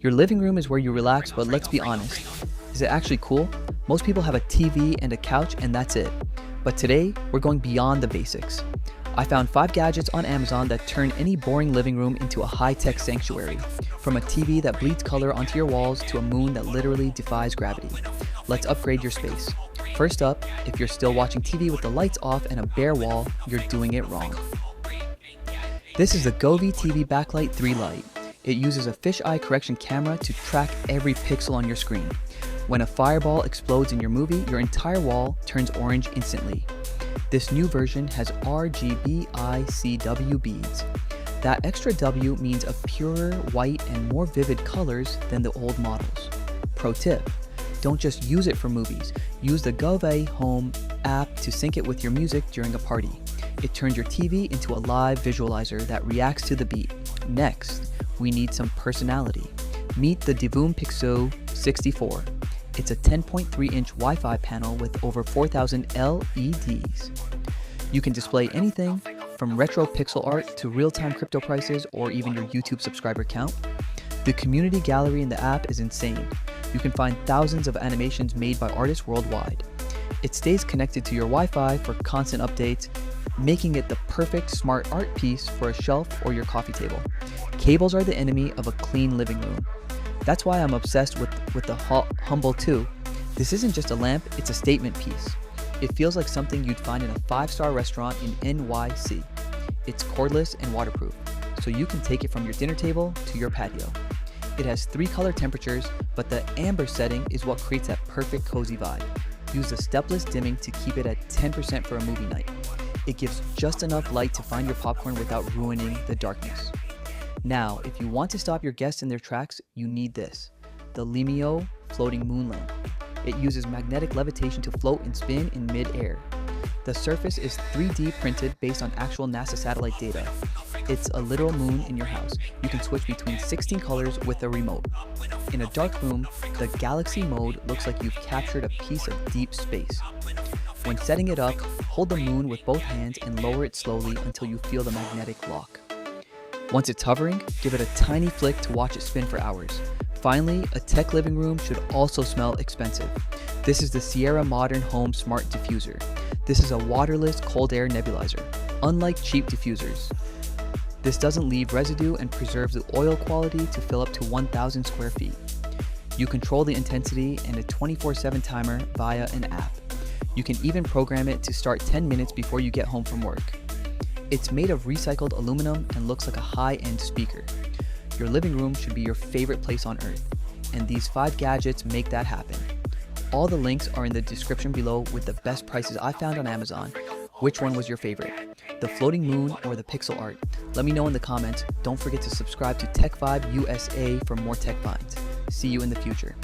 Your living room is where you relax, but let's be honest. Is it actually cool? Most people have a TV and a couch and that's it. But today, we're going beyond the basics. I found 5 gadgets on Amazon that turn any boring living room into a high-tech sanctuary. From a TV that bleeds color onto your walls to a moon that literally defies gravity. Let's upgrade your space. First up, if you're still watching TV with the lights off and a bare wall, you're doing it wrong. This is the Govee TV Backlight 3 Lite. It uses a fisheye correction camera to track every pixel on your screen. When a fireball explodes in your movie, your entire wall turns orange instantly. This new version has RGBICW beads. That extra W means a purer white and more vivid colors than the old models. Pro tip, don't just use it for movies. Use the Govee Home app to sync it with your music during a party. It turns your TV into a live visualizer that reacts to the beat. Next, we need some personality. Meet the Divoom Pixel 64. It's a 10.3-inch Wi-Fi panel with over 4,000 LEDs. You can display anything from retro pixel art to real-time crypto prices or even your YouTube subscriber count. The community gallery in the app is insane. You can find thousands of animations made by artists worldwide. It stays connected to your Wi-Fi for constant updates, making it the perfect smart art piece for a shelf or your coffee table. Cables are the enemy of a clean living room. That's why I'm obsessed with the Humble 2. This isn't just a lamp, it's a statement piece. It feels like something you'd find in a 5-star restaurant in NYC. It's cordless and waterproof, so you can take it from your dinner table to your patio. It has 3 color temperatures, but the amber setting is what creates that perfect cozy vibe. Use the stepless dimming to keep it at 10% for a movie night. It gives just enough light to find your popcorn without ruining the darkness. Now, if you want to stop your guests in their tracks, you need this, the Limio Floating Moon Lamp. It uses magnetic levitation to float and spin in mid-air. The surface is 3D printed based on actual NASA satellite data. It's a literal moon in your house. You can switch between 16 colors with a remote. In a dark room, the galaxy mode looks like you've captured a piece of deep space. When setting it up, hold the moon with both hands and lower it slowly until you feel the magnetic lock. Once it's hovering, give it a tiny flick to watch it spin for hours. Finally, a tech living room should also smell expensive. This is the Sierra Modern Home Smart Diffuser. This is a waterless cold air nebulizer, unlike cheap diffusers. This doesn't leave residue and preserves the oil quality to fill up to 1,000 square feet. You control the intensity and a 24/7 timer via an app. You can even program it to start 10 minutes before you get home from work. It's made of recycled aluminum and looks like a high-end speaker. Your living room should be your favorite place on earth, and these 5 gadgets make that happen. All the links are in the description below with the best prices I found on Amazon. Which one was your favorite? The floating moon or the pixel art? Let me know in the comments. Don't forget to subscribe to TechVibe USA for more tech finds. See you in the future.